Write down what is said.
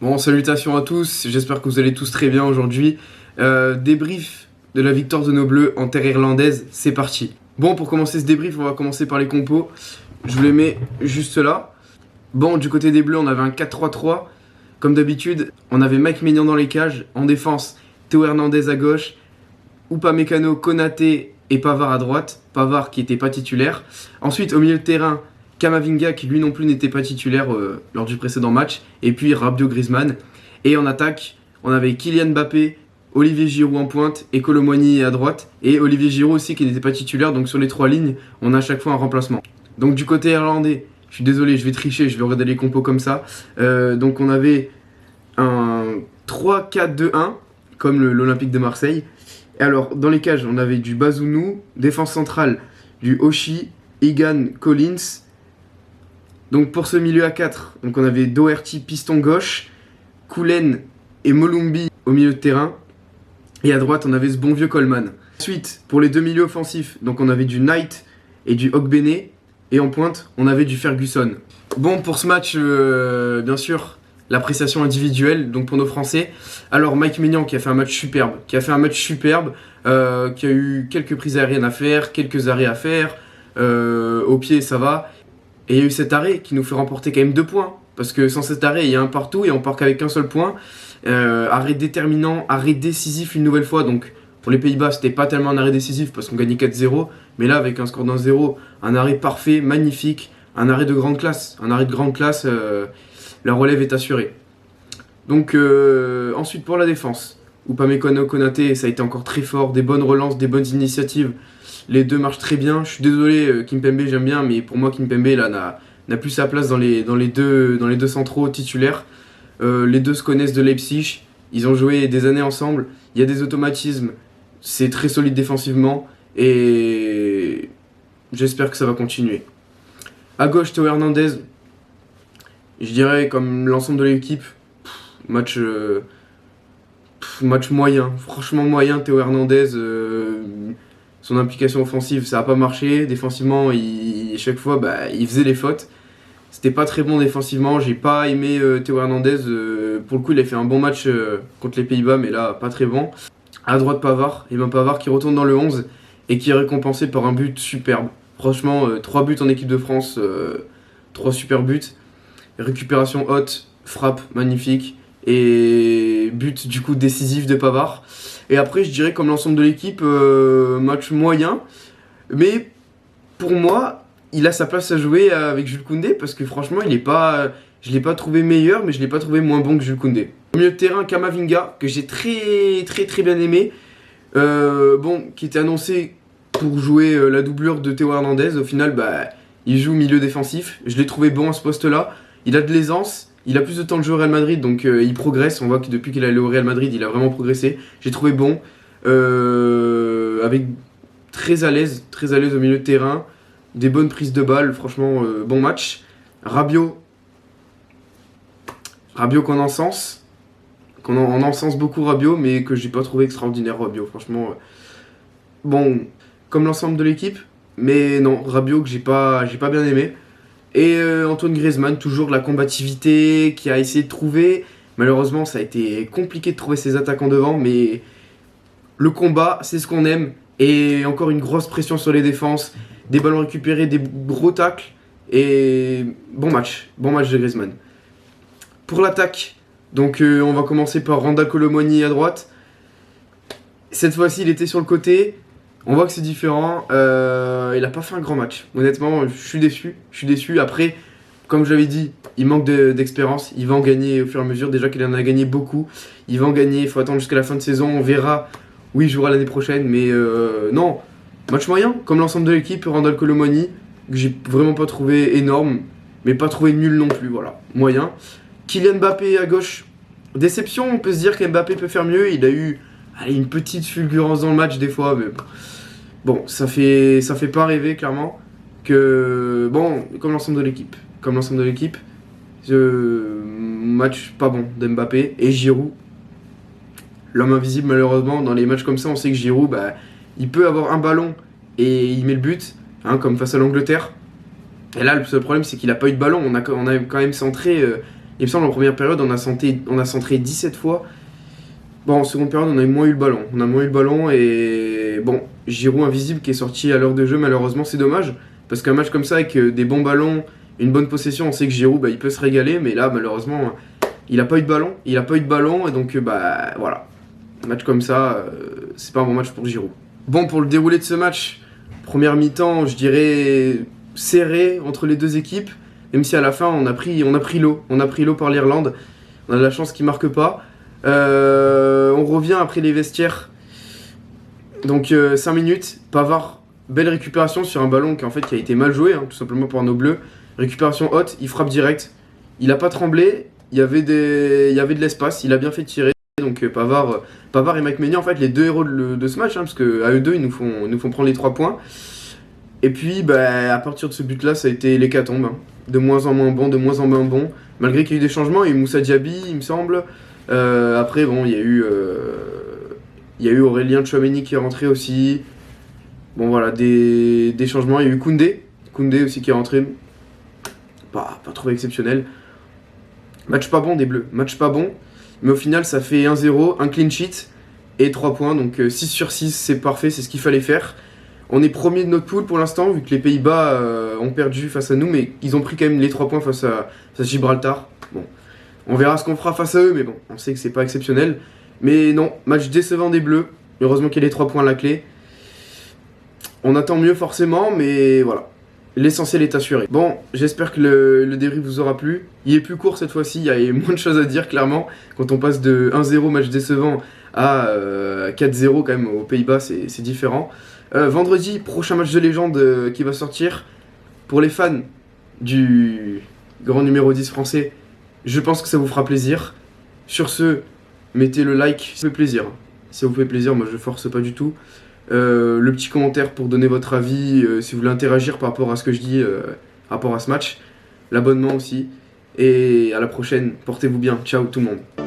Bon, salutations à tous, j'espère que vous allez tous très bien aujourd'hui. Débrief de la victoire de nos Bleus en terre irlandaise, c'est parti. Bon, pour commencer ce débrief, on va commencer par les compos. Je vous les mets juste là. Bon, du côté des Bleus, on avait un 4-3-3. Comme d'habitude, on avait Mike Maignan dans les cages. En défense, Théo Hernandez à gauche, Upamecano, Konaté et Pavard à droite. Pavard qui n'était pas titulaire. Ensuite, au milieu de terrain, Camavinga qui lui non plus n'était pas titulaire lors du précédent match, et puis Rabiot, Griezmann. Et en attaque, on avait Kylian Mbappé, Olivier Giroud en pointe et Kolo Muani à droite, et Olivier Giroud aussi qui n'était pas titulaire, donc sur les trois lignes, on a à chaque fois un remplacement. Donc du côté irlandais, je suis désolé, je vais tricher, je vais regarder les compos comme ça. Donc on avait un 3-4-2-1, comme l'Olympique de Marseille. Et alors, dans les cages, on avait du Bazounou, défense centrale, du Oshie, Egan, Collins. Donc pour ce milieu à 4, donc on avait Doherty piston gauche, Koulen et Molumby au milieu de terrain. Et à droite, on avait ce bon vieux Coleman. Ensuite, pour les deux milieux offensifs, donc on avait du Knight et du Ogbene. Et en pointe, on avait du Ferguson. Bon, pour ce match, bien sûr, l'appréciation individuelle, donc pour nos Français. Alors Mike Maignan qui a fait un match superbe, qui a eu quelques prises aériennes à faire, quelques arrêts à faire. Au pied, ça va. Et il y a eu cet arrêt qui nous fait remporter quand même 2 points. Parce que sans cet arrêt, il y a un partout et on part qu'avec un seul point. Arrêt déterminant, arrêt décisif une nouvelle fois. Donc pour les Pays-Bas, c'était pas tellement un arrêt décisif parce qu'on gagnait 4-0. Mais là, avec un score d'1-0, un arrêt parfait, magnifique. Un arrêt de grande classe. La relève est assurée. Donc ensuite pour la défense. Upamecano, Konaté, ça a été encore très fort. Des bonnes relances, des bonnes initiatives. Les deux marchent très bien. Je suis désolé, Kimpembe j'aime bien, mais pour moi Kimpembe là n'a plus sa place dans les deux centraux titulaires. Les deux se connaissent de Leipzig. Ils ont joué des années ensemble. Il y a des automatismes. C'est très solide défensivement. Et j'espère que ça va continuer. À gauche, Théo Hernandez. Je dirais comme l'ensemble de l'équipe. Match moyen. Franchement moyen, Théo Hernandez. Son implication offensive, ça n'a pas marché. Défensivement, chaque fois, il faisait les fautes. C'était pas très bon défensivement. J'ai pas aimé Théo Hernandez. Pour le coup, il a fait un bon match contre les Pays-Bas, mais là, pas très bon. À droite, Pavard. Et Pavard qui retourne dans le 11 et qui est récompensé par un but superbe. Franchement, 3 buts en équipe de France. 3 super buts. Récupération haute, frappe magnifique. Et but du coup décisif de Pavard. Et après je dirais comme l'ensemble de l'équipe, match moyen. Mais pour moi, il a sa place à jouer avec Jules Koundé. Parce que franchement, je l'ai pas trouvé meilleur, mais je l'ai pas trouvé moins bon que Jules Koundé. Au milieu de terrain, Camavinga, que j'ai très bien aimé. Qui était annoncé pour jouer la doublure de Théo Hernandez. Au final, il joue milieu défensif. Je l'ai trouvé bon à ce poste-là. Il a de l'aisance. Il a plus de temps de jouer au Real Madrid, donc il progresse. On voit que depuis qu'il est allé au Real Madrid, il a vraiment progressé. J'ai trouvé bon, avec très à l'aise au milieu de terrain, des bonnes prises de balles, franchement, bon match. Rabiot qu'on encense beaucoup Rabiot, mais que j'ai pas trouvé extraordinaire Rabiot, franchement. Bon, comme l'ensemble de l'équipe, mais non, Rabiot que j'ai pas bien aimé. Et Antoine Griezmann, toujours de la combativité, qui a essayé de trouver. Malheureusement, ça a été compliqué de trouver ses attaquants devant, mais le combat, c'est ce qu'on aime. Et encore une grosse pression sur les défenses, des ballons récupérés, des gros tacles. Et bon match de Griezmann. Pour l'attaque, donc on va commencer par Randal Kolo Muani à droite. Cette fois-ci, il était sur le côté. On voit que c'est différent. Il a pas fait un grand match. Honnêtement, je suis déçu. Après, comme j'avais dit, il manque d'expérience. Il va en gagner au fur et à mesure. Déjà qu'il en a gagné beaucoup. Il va en gagner. Il faut attendre jusqu'à la fin de saison. On verra où il jouera l'année prochaine. Mais non, match moyen. Comme l'ensemble de l'équipe, Randal Kolo Muani, que j'ai vraiment pas trouvé énorme. Mais pas trouvé nul non plus. Voilà, moyen. Kylian Mbappé à gauche. Déception, on peut se dire qu'Mbappé peut faire mieux. Il a eu une petite fulgurance dans le match des fois. Mais bon, ça fait pas rêver clairement. Bon, comme l'ensemble de l'équipe. Match pas bon d'Mbappé. Et Giroud, l'homme invisible malheureusement. Dans les matchs comme ça, on sait que Giroud, il peut avoir un ballon et il met le but, comme face à l'Angleterre. Et là, le seul problème, c'est qu'il n'a pas eu de ballon. On a quand même centré Il me semble en première période, on a centré 17 fois. Bon, en seconde période, on a moins eu le ballon. On a moins eu le ballon et bon, Giroud invisible qui est sorti à l'heure de jeu, malheureusement, c'est dommage. Parce qu'un match comme ça, avec des bons ballons, une bonne possession, on sait que Giroud, bah, il peut se régaler. Mais là, malheureusement, il a pas eu de ballon. Il a pas eu de ballon et donc, bah voilà. Un match comme ça, c'est pas un bon match pour Giroud. Bon, pour le déroulé de ce match, première mi-temps, je dirais serré entre les deux équipes. Même si à la fin, on a pris l'eau. On a pris l'eau par l'Irlande. On a de la chance qu'ils marquent pas. On revient après les vestiaires. Donc 5 minutes. Pavard, belle récupération sur un ballon qui a été mal joué, hein, tout simplement par nos bleus. Récupération haute, il frappe direct. Il a pas tremblé. Il y avait de l'espace. Il a bien fait tirer. Donc Pavard et Mike Maignan, en fait, les deux héros de ce match, hein, parce qu'à eux deux, ils nous font prendre les 3 points. Et puis, à partir de ce but-là, ça a été l'hécatombe. Hein. De moins en moins bon, de moins en moins bon. Malgré qu'il y a eu des changements, il y a eu Moussa Diaby, il me semble. Après, bon, il y a eu Aurélien Tchouaméni qui est rentré aussi. Bon, voilà, des changements. Il y a eu Koundé aussi qui est rentré. Pas trop exceptionnel. Match pas bon des Bleus, match pas bon. Mais au final, ça fait 1-0, un clean sheet et 3 points. Donc 6 sur 6, c'est parfait, c'est ce qu'il fallait faire. On est premier de notre poule pour l'instant, vu que les Pays-Bas ont perdu face à nous, mais ils ont pris quand même les 3 points face à Gibraltar. Bon, on verra ce qu'on fera face à eux, mais bon, on sait que c'est pas exceptionnel. Mais non, match décevant des Bleus. Heureusement qu'il y a les 3 points à la clé. On attend mieux forcément, mais voilà. L'essentiel est assuré. Bon, j'espère que le débrief vous aura plu. Il est plus court cette fois-ci, il y a moins de choses à dire clairement. Quand on passe de 1-0 match décevant à 4-0 quand même aux Pays-Bas, c'est différent. Vendredi, prochain match de légende qui va sortir. Pour les fans du grand numéro 10 français, je pense que ça vous fera plaisir. Sur ce, mettez le like, ça vous fait plaisir. Si ça vous fait plaisir, moi je force pas du tout. Le petit commentaire pour donner votre avis, si vous voulez interagir par rapport à ce que je dis, par rapport à ce match. L'abonnement aussi. Et à la prochaine, portez-vous bien. Ciao tout le monde.